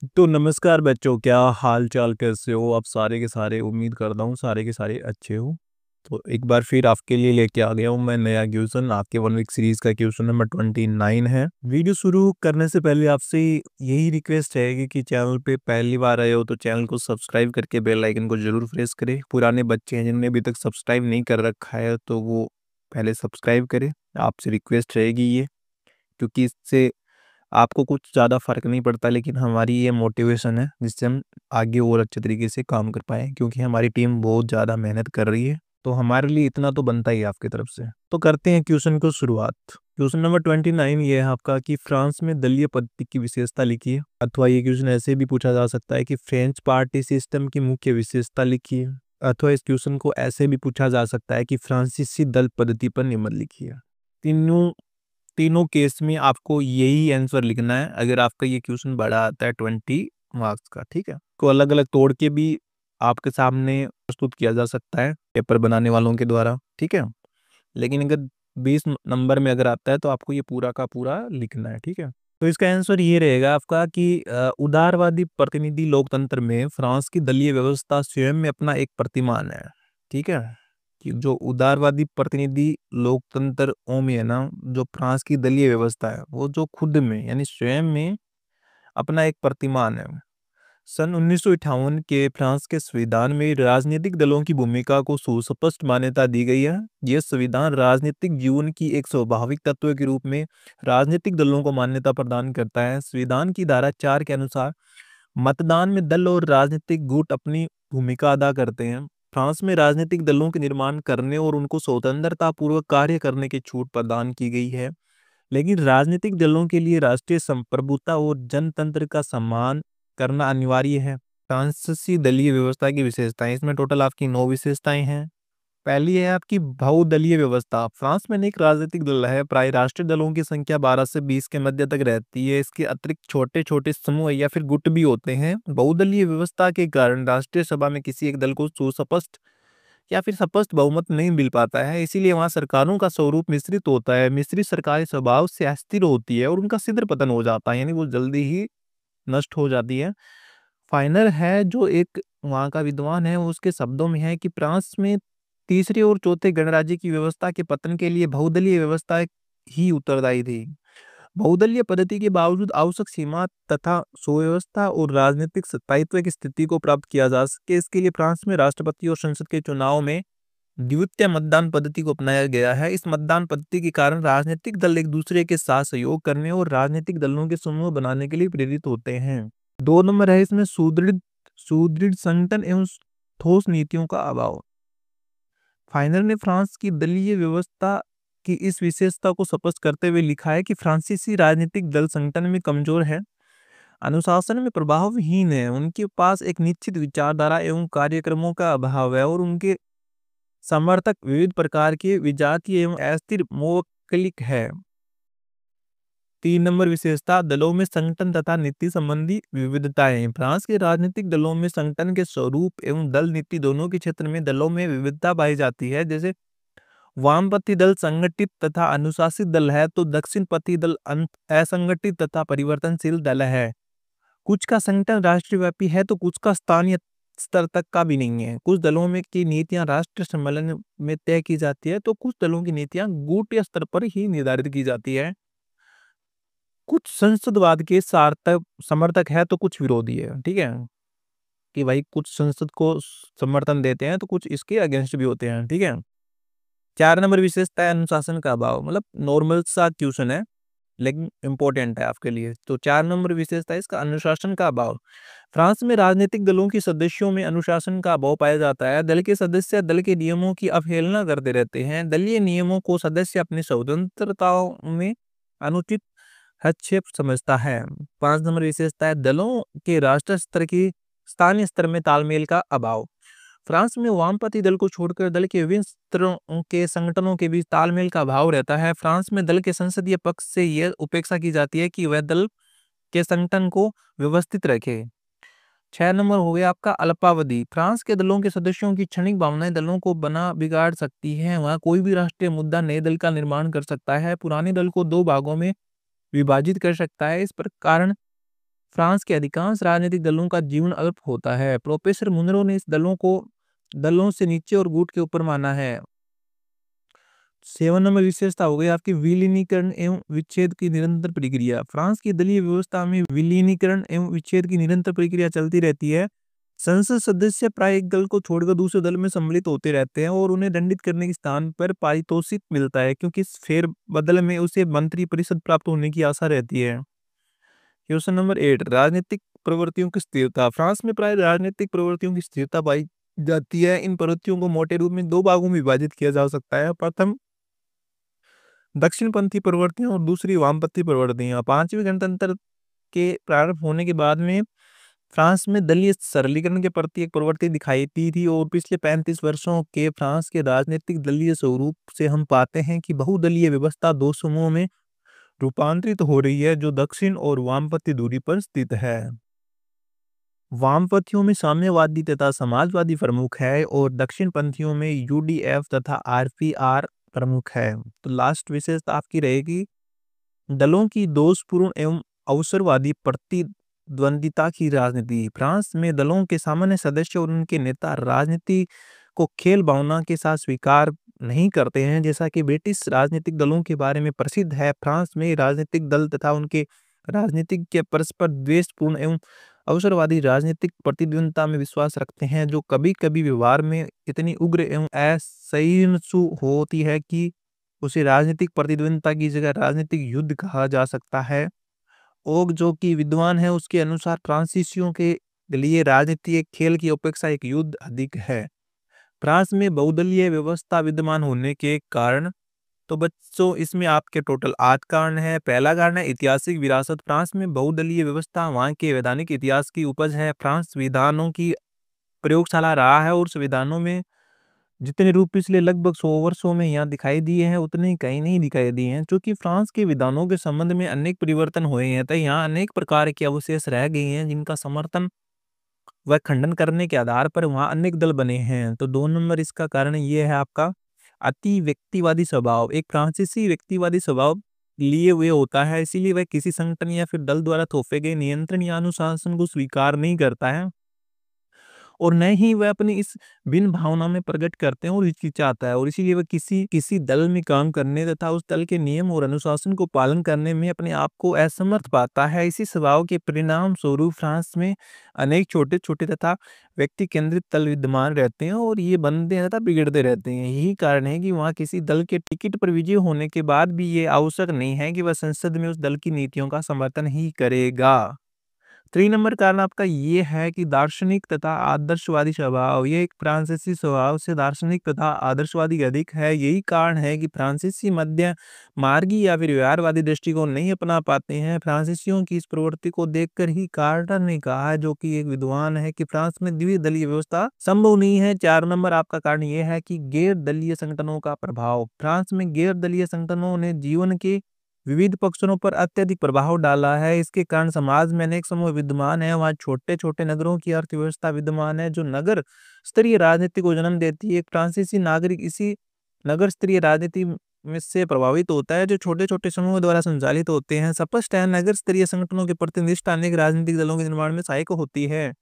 तो नमस्कार बच्चों, क्या हाल चाल, कैसे हो आप सारे के सारे। उम्मीद करता हूँ सारे के सारे अच्छे हो। तो एक बार फिर आपके लिए लेके आ गया हूँ मैं नया क्वेश्चन। आपके 1 वीक सीरीज का क्वेश्चन नंबर 29 है। वीडियो शुरू करने से पहले आपसे यही रिक्वेस्ट है कि चैनल पे पहली बार आए हो तो चैनल को सब्सक्राइब करके बेल आइकन को जरूर प्रेस करें। पुराने बच्चे हैं जिन्होंने अभी तक सब्सक्राइब नहीं कर रखा है तो वो पहले सब्सक्राइब करें। आपसे रिक्वेस्ट रहेगी ये, क्योंकि इससे आपको कुछ ज़्यादा फर्क नहीं पड़ता, लेकिन हमारी ये मोटिवेशन है जिससे हम आगे और अच्छे तरीके से काम कर पाए, क्योंकि हमारी टीम बहुत ज़्यादा मेहनत कर रही है। तो हमारे लिए इतना तो बनता ही है आपकी तरफ से। तो करते हैं क्वेश्चन को शुरुआत। क्वेश्चन नंबर 29 ये है आपका कि फ्रांस में दलीय पद्धति की विशेषता लिखिए। अथवा ये क्वेश्चन ऐसे भी पूछा जा सकता है कि फ्रेंच पार्टी सिस्टम की मुख्य विशेषता लिखिए। अथवा इस क्वेश्चन को ऐसे भी पूछा जा सकता है कि फ्रांसीसी दल पद्धति पर निबंध लिखिए। तीनों तीनों केस में आपको यही आंसर लिखना है अगर आपका ये क्वेश्चन बड़ा आता है 20 मार्क्स का। ठीक है, को अलग अलग तोड़ के भी आपके सामने प्रस्तुत किया जा सकता है पेपर बनाने वालों के द्वारा। ठीक है, लेकिन अगर 20 नंबर में अगर आता है तो आपको ये पूरा का पूरा लिखना है। ठीक है, तो इसका आंसर ये रहेगा आपका कि उदारवादी प्रतिनिधि लोकतंत्र में फ्रांस की दलीय व्यवस्था स्वयं में अपना एक प्रतिमान है। ठीक है, कि जो उदारवादी प्रतिनिधि लोकतंत्र में है ना, जो फ्रांस की दलीय व्यवस्था है वो जो खुद में यानी स्वयं में अपना एक प्रतिमान है। सन 1958 के फ्रांस के संविधान में राजनीतिक दलों की भूमिका को सुस्पष्ट मान्यता दी गई है। यह संविधान राजनीतिक जीवन की एक स्वाभाविक तत्व के रूप में राजनीतिक दलों को मान्यता प्रदान करता है। संविधान की धारा 4 के अनुसार मतदान में दल और राजनीतिक गुट अपनी भूमिका अदा करते हैं। फ्रांस में राजनीतिक दलों के निर्माण करने और उनको स्वतंत्रता पूर्वक कार्य करने की छूट प्रदान की गई है, लेकिन राजनीतिक दलों के लिए राष्ट्रीय संप्रभुता और जनतंत्र का सम्मान करना अनिवार्य है। फ्रांसीसी दलीय व्यवस्था की विशेषताएं, इसमें टोटल आपकी 9 विशेषताएं हैं। पहली है आपकी बहुदलीय व्यवस्था। फ्रांस में अनेक राजनीतिक दल है, प्राय राष्ट्रीय दलों की संख्या 12 से 20 के मध्य तक रहती है। इसके अतिरिक्त छोटे छोटे समूह या फिर गुट भी होते हैं। बहुदलीय व्यवस्था के कारण राष्ट्रीय सभा में किसी एक दल को सुस्पष्ट या फिर स्पष्ट बहुमत नहीं मिल पाता है, इसीलिए वहां सरकारों का स्वरूप मिश्रित होता है। मिश्रित सरकारें स्वभाव से अस्थिर होती है और उनका शीघ्र पतन हो जाता है, यानी वो जल्दी ही नष्ट हो जाती है। फाइनर है जो एक वहाँ का विद्वान है, उसके शब्दों में है कि फ्रांस में तीसरे और चौथे गणराज्य की व्यवस्था के पतन के लिए बहुदलीय व्यवस्था ही उत्तरदायी थी। बहुदलीय पद्धति के बावजूद आवश्यक सीमा तथा सुव्यवस्था और राजनीतिक स्थायित्व की स्थिति को प्राप्त किया जा सके, इसके लिए फ्रांस में राष्ट्रपति और संसद के चुनाव में द्वितीय मतदान पद्धति को अपनाया गया है। इस मतदान पद्धति के कारण राजनीतिक दल एक दूसरे के साथ सहयोग करने और राजनीतिक दलों के समूह बनाने के लिए प्रेरित होते हैं। 2 नंबर है इसमें सुदृढ़ सुदृढ़ संगठन एवं ठोस नीतियों का अभाव। फाइनल ने फ्रांस की दलीय व्यवस्था की इस विशेषता को स्पष्ट करते हुए लिखा है कि फ्रांसीसी राजनीतिक दल संगठन में कमजोर है, अनुशासन में प्रभावहीन है, उनके पास एक निश्चित विचारधारा एवं कार्यक्रमों का अभाव है और उनके समर्थक विविध प्रकार के विजातीय एवं अस्थिर मौलिक है। 3 नंबर विशेषता दलों में संगठन तथा नीति संबंधी विविधताएं। फ्रांस के राजनीतिक दलों में संगठन के स्वरूप एवं दल नीति दोनों के क्षेत्र में दलों में विविधता पाई जाती है। जैसे वामपंथी दल संगठित तथा अनुशासित दल है, तो दक्षिणपंथी दल असंगठित तथा परिवर्तनशील दल है। कुछ का संगठन राष्ट्रव्यापी है तो कुछ का स्थानीय स्तर तक का भी नहीं है। कुछ दलों में की नीतियां राष्ट्रीय सम्मेलन में तय की जाती है, तो कुछ दलों की नीतियां गुट या स्तर पर ही निर्धारित की जाती है। कुछ संसदवाद के सार्थक समर्थक है तो कुछ विरोधी है। ठीक है, कि भाई कुछ संसद को समर्थन देते हैं तो कुछ इसके अगेंस्ट भी होते हैं। ठीक है, 4 नंबर विशेषता है अनुशासन का अभाव। मतलब नॉर्मल सा क्वेश्चन है लेकिन इंपॉर्टेंट है आपके लिए। तो 4 नंबर विशेषता है इसका अनुशासन का अभाव। फ्रांस में राजनीतिक दलों के सदस्यों में अनुशासन का अभाव पाया जाता है। दल के सदस्य दल के नियमों की अवहेलना करते रहते हैं। दलीय नियमों को सदस्य अपनी स्वतंत्रताओं में अनुचित हस्तक्षेप समझता है। 5 नंबर विशेषता है दलों के राष्ट्रीय स्तर की स्थानीय स्तर में तालमेल का अभाव। फ्रांस में वामपंथी दल को छोड़कर दल के विभिन्न स्तरों के संगठनों के बीच तालमेल का अभाव रहता है। फ्रांस में दल के संसदीय पक्ष से यह उपेक्षा की जाती है कि वह दल के संगठन को व्यवस्थित रखे। 6 नंबर हो गया आपका अल्पावधि। फ्रांस के दलों के सदस्यों की क्षणिक भावनाएं दलों को बना बिगाड़ सकती हैं। वह कोई भी राष्ट्रीय मुद्दा नए दल का निर्माण कर सकता है, पुराने दल को 2 भागों में विभाजित कर सकता है। इस पर कारण फ्रांस के अधिकांश राजनीतिक दलों का जीवन अल्प होता है। प्रोफेसर मुनरो ने इस दलों से नीचे और गुट के ऊपर माना है। 7 नंबर विशेषता हो गई आपकी विलीनीकरण एवं विच्छेद की निरंतर प्रक्रिया। फ्रांस की दलीय व्यवस्था में विलीनीकरण एवं विच्छेद की निरंतर प्रक्रिया चलती रहती है। संसद सदस्य प्राय एक दल को छोड़कर दूसरे दल में सम्मिलित होते रहते हैं और उन्हें दंडित करने के स्थान पर पारितोषिक मिलता है, क्योंकि इस फेर बदल में उसे मंत्री परिषद प्राप्त होने की आशा रहती है। क्वेश्चन नंबर 8, राजनीतिक प्रवृत्तियों की स्थिरता। फ्रांस में प्राय राजनीतिक प्रवृत्तियों की स्थिरता पाई जाती है। इन प्रवृत्तियों को मोटे रूप में 2 भागों में विभाजित किया जा सकता है। प्रथम दक्षिणपंथी प्रवृत्तियां और दूसरी वामपंथी प्रवृत्तियां। 5वीं गणतंत्र के प्रारंभ होने के बाद में फ्रांस में दलीय सरलीकरण के प्रति एक प्रवृत्ति दिखाई दी थी और पिछले 35 वर्षों के फ्रांस के राजनीतिक दलीय स्वरूप से हम पाते हैं कि बहुदलीय व्यवस्था 2 समूहों में रूपांतरित हो रही है, जो दक्षिण और वामपंथी दूरी पर स्थित है। वामपंथियों में साम्यवादी तथा समाजवादी प्रमुख है और दक्षिणपंथियों में यूडीएफ तथा आरपीआर प्रमुख है। तो लास्ट विशेषता आपकी रहेगी दलों की दोषपूर्ण एवं अवसरवादी प्रतिद्वंदिता की राजनीति। फ्रांस में दलों के सामान्य सदस्य और उनके नेता राजनीति को खेल भावना के साथ स्वीकार नहीं करते हैं, जैसा कि ब्रिटिश राजनीतिक दलों के बारे में प्रसिद्ध है। फ्रांस में राजनीतिक दल तथा उनके राजनीतिक के परस्पर द्वेषपूर्ण एवं अवसरवादी राजनीतिक प्रतिद्वंदिता में विश्वास रखते हैं, जो कभी कभी व्यवहार में इतनी उग्र एवं असहिष्णु होती है कि उसे राजनीतिक प्रतिद्वंदिता की जगह राजनीतिक युद्ध कहा जा सकता है। ओग जो कि विद्वान है, उसके अनुसार फ्रांसीसियों के लिए राजनीति एक खेल की अपेक्षा एक युद्ध अधिक है। फ्रांस में बहुदलीय व्यवस्था विद्यमान होने के कारण, तो बच्चों इसमें आपके टोटल 8 कारण है। पहला कारण है ऐतिहासिक विरासत। फ्रांस में बहुदलीय व्यवस्था वहां के वैधानिक इतिहास की उपज है। फ्रांस विधानों की प्रयोगशाला रहा है और संविधानों में जितने रूप पिछले लगभग 100 वर्षों में यहाँ दिखाई दिए हैं, उतने कहीं नहीं दिखाई दिए हैं। क्योंकि फ्रांस के विधानों के संबंध में अनेक परिवर्तन हुए हैं, तो यहाँ अनेक प्रकार के अवशेष रह गए हैं, जिनका समर्थन व खंडन करने के आधार पर वहाँ अनेक दल बने हैं। तो 2 नंबर इसका कारण ये है आपका अति व्यक्तिवादी स्वभाव। एक फ्रांसीसी व्यक्तिवादी स्वभाव लिए हुए होता है, इसीलिए वह किसी संगठन या फिर दल द्वारा थोपे गए नियंत्रण या अनुशासन को स्वीकार नहीं करता है और न ही वह अपनी इस भिन्न भावना में प्रकट करते हैं और हिचकिचाता है, और इसीलिए वह किसी किसी दल में काम करने तथा उस दल के नियम और अनुशासन को पालन करने में अपने आप को असमर्थ पाता है। इसी स्वभाव के परिणाम स्वरूप फ्रांस में अनेक छोटे छोटे तथा व्यक्ति केंद्रित दल विद्यमान रहते हैं और ये बनते हैं तथा बिगड़ते रहते हैं। यही कारण है कि वहाँ किसी दल के टिकट पर विजय होने के बाद भी ये आवश्यक नहीं है कि वह संसद में उस दल की नीतियों का समर्थन ही करेगा। 3 नंबर कारण आपका ये है कि दार्शनिक तथा आदर्शवादी स्वभाव। ये एक फ्रांसीसी स्वभाव से दार्शनिक तथा आदर्शवादी अधिक है। यही कारण है कि फ्रांसीसी मध्य मार्गी या फिर व्यवहारवादी दृष्टिकोण नहीं अपना पाते हैं। फ्रांसीसियों की इस प्रवृत्ति को देखकर ही कार्टर ने कहा है, जो कि एक विद्वान है, कि फ्रांस में द्विदलीय व्यवस्था संभव नहीं है। 4 नंबर आपका कारण ये है कि गैर दलीय संगठनों का प्रभाव। फ्रांस में गैर दलीय संगठनों ने जीवन के विविध पक्षों पर अत्यधिक प्रभाव डाला है। इसके कारण समाज में अनेक समूह विद्यमान है। वहाँ छोटे छोटे नगरों की अर्थव्यवस्था विद्यमान है, जो नगर स्तरीय राजनीति को जन्म देती है। एक फ्रांसीसी नागरिक इसी नगर स्तरीय राजनीति में से प्रभावित होता है, जो छोटे छोटे समूह द्वारा संचालित होते हैं। स्पष्ट है, नगर स्तरीय संगठनों के प्रति निष्ठा अनेक राजनीतिक दलों के निर्माण में सहायक होती है।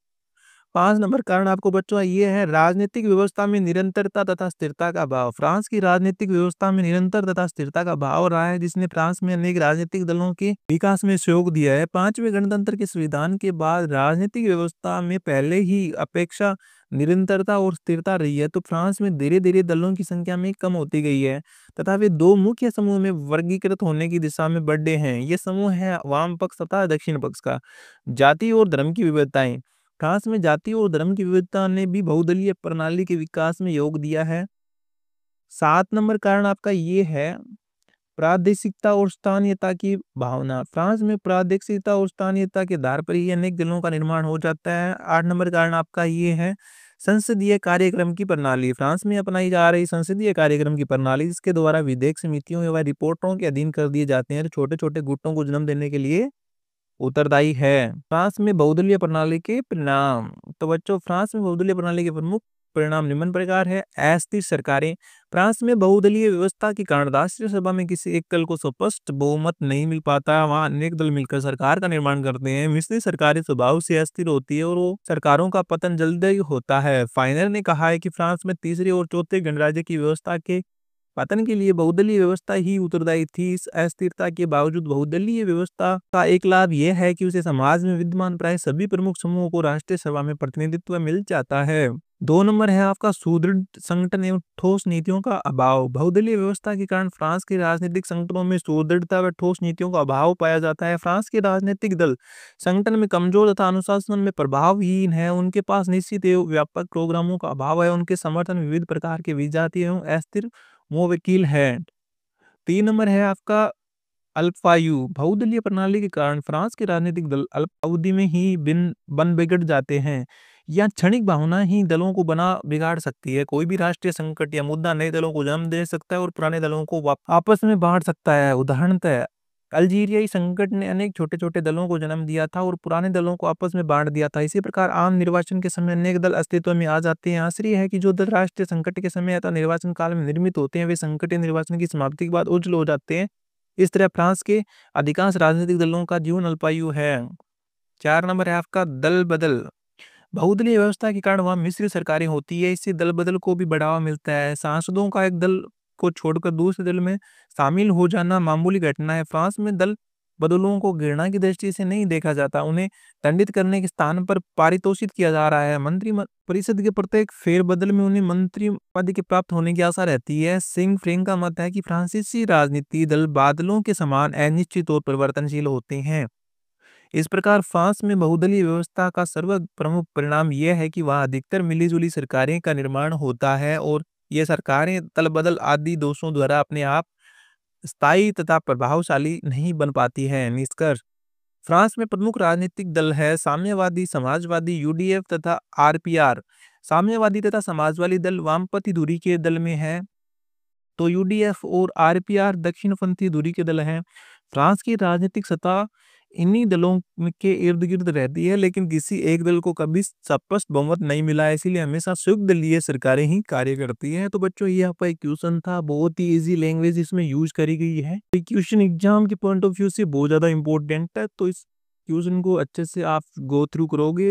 5 नंबर कारण आपको बच्चों ये है राजनीतिक व्यवस्था में निरंतरता तथा स्थिरता का भाव। फ्रांस की राजनीतिक व्यवस्था में निरंतर तथा स्थिरता का भाव रहा है, जिसने फ्रांस में अनेक राजनीतिक दलों के विकास में सहयोग दिया है। 5वें गणतंत्र के संविधान के बाद राजनीतिक व्यवस्था में पहले ही अपेक्षा निरंतरता और स्थिरता रही है, तो फ्रांस में धीरे धीरे दलों की संख्या में कम होती गई है तथा वे 2 मुख्य समूह में वर्गीकृत होने की दिशा में बढ़े हैं। ये समूह है वाम पक्ष तथा दक्षिण पक्ष का। जाति और धर्म की विविधताएं। फ्रांस में जाति और धर्म की विविधता ने भी बहुदलीय प्रणाली के विकास में योग दिया है। 7 नंबर कारण आपका ये है प्रादेशिकता और स्थानीयता की भावना। फ्रांस में प्रादेशिकता और स्थानीयता के आधार पर ही अनेक दलों का निर्माण हो जाता है। 8 नंबर कारण आपका ये है संसदीय कार्यक्रम की प्रणाली। फ्रांस में अपनाई जा रही संसदीय कार्यक्रम की प्रणाली, जिसके द्वारा विधेयक समितियों एवं रिपोर्टों के अधीन कर दिए जाते हैं, छोटे छोटे गुटों को जन्म देने के लिए उत्तरदायी है। फ्रांस में बहुदलीय प्रणाली के परिणाम। तो बच्चों फ्रांस में बहुदलीय प्रणाली के प्रमुख परिणाम निम्न प्रकार है। अस्थिर सरकारें। फ्रांस में बहुदलीय व्यवस्था के कारण राष्ट्रीय सभा में किसी एक दल को स्पष्ट बहुमत नहीं मिल पाता, वहां अनेक दल मिलकर सरकार का निर्माण करते हैं। मिश्रित सरकारें स्वभाव से अस्थिर होती है और वो सरकारों का पतन जल्दी होता है। फाइनर ने कहा है कि फ्रांस में तीसरे और चौथे गणराज्य की व्यवस्था के पतन के लिए बहुदलीय व्यवस्था ही उत्तरदायी थी। इस अस्थिरता के बावजूद बहुदलीय व्यवस्था का एक लाभ यह है कि उसे समाज में विद्यमान प्राय सभी प्रमुख समूहों को राष्ट्रीय सभा में प्रतिनिधित्व मिल जाता है। 2 नंबर है आपका सुदृढ़ संगठन एवं ठोस नीतियों का अभाव। बहुदलीय व्यवस्था के कारण फ्रांस के राजनीतिक संगठनों में सुदृढ़ता व ठोस नीतियों का अभाव पाया जाता है। फ्रांस के राजनीतिक दल संगठन में कमजोर तथा अनुशासन में प्रभावहीन है। उनके पास निश्चित एवं व्यापक प्रोग्रामों का अभाव है। उनके समर्थन विविध प्रकार के विजातीय एवं अस्थिर वो वकील है। 3 नंबर है आपका अल्पायु। बहुदलीय प्रणाली के कारण फ्रांस के राजनीतिक दल अल्प अवधि में ही बन बिगड़ जाते हैं। या क्षणिक भावना ही दलों को बना बिगाड़ सकती है। कोई भी राष्ट्रीय संकट या मुद्दा नए दलों को जन्म दे सकता है और पुराने दलों को आपस में बांट सकता है। उदाहरणतः अल्जीरियाई संकट ने अनेक छोटे छोटे दलों को जन्म दिया था और पुराने दलों को आपस में बांट दिया था। इसी प्रकार आम निर्वाचन के समय अनेक दल अस्तित्व में आ जाते हैं। आश्चर्य है कि जो दल राष्ट्रीय संकट के समय अथवा निर्वाचन काल में निर्मित होते हैं वे संकट या निर्वाचन की समाप्ति के बाद उज्जवल हो जाते हैं। इस तरह फ्रांस के अधिकांश राजनीतिक दलों का जीवन अल्पायु है। 4 नंबर है आपका दल बदल। बहुदलीय व्यवस्था के कारण वहां मिश्रित सरकारें होती है, इससे दल बदल को भी बढ़ावा मिलता है। सांसदों का एक दल को छोड़कर दूसरे दल में शामिल हो जाना मामूली घटना है। फ्रांस में दल बदलों को घृणा की दृष्टि से नहीं देखा जाता, उन्हें दंडित करने के स्थान पर पारितोषित किया जा रहा है। परिषद के प्रत्येक फेरबदल में उन्हें मंत्री पद के प्राप्त होने की आशा रहती है। सिंह फ्रेंग का मत है कि फ्रांसीसी राजनीति दल बादलों के समान अनिश्चित और परिवर्तनशील होते हैं। इस प्रकार फ्रांस में बहुदलीय व्यवस्था का सर्व प्रमुख परिणाम यह है कि वहां अधिकतर मिलीजुली सरकारें का निर्माण होता है और ये सरकारें दल बदल आदि दोषों द्वारा अपने आप स्थायी तथा प्रभावशाली नहीं बन पाती है। निष्कर्ष, फ्रांस में प्रमुख राजनीतिक दल है साम्यवादी, समाजवादी, यूडीएफ तथा आरपीआर। साम्यवादी तथा समाजवादी दल वामपंथी धुरी के दल में है, तो यूडीएफ और आरपीआर दक्षिणपंथी धुरी के दल हैं। फ्रांस की राजनीतिक सत्ता इन्हीं दलों के इर्द गिर्द रहती है, लेकिन किसी एक दल को कभी स्पष्ट बहुमत नहीं मिला है, इसीलिए हमेशा संयुक्त दलीय सरकारें ही कार्य करती हैं। तो बच्चों ये आपका एक क्वेश्चन था, बहुत ही इजी लैंग्वेज इसमें यूज करी गई है। क्वेश्चन एग्जाम के पॉइंट ऑफ व्यू से बहुत ज्यादा इंपॉर्टेंट है, तो इस क्वेश्चन को अच्छे से आप गो थ्रू करोगे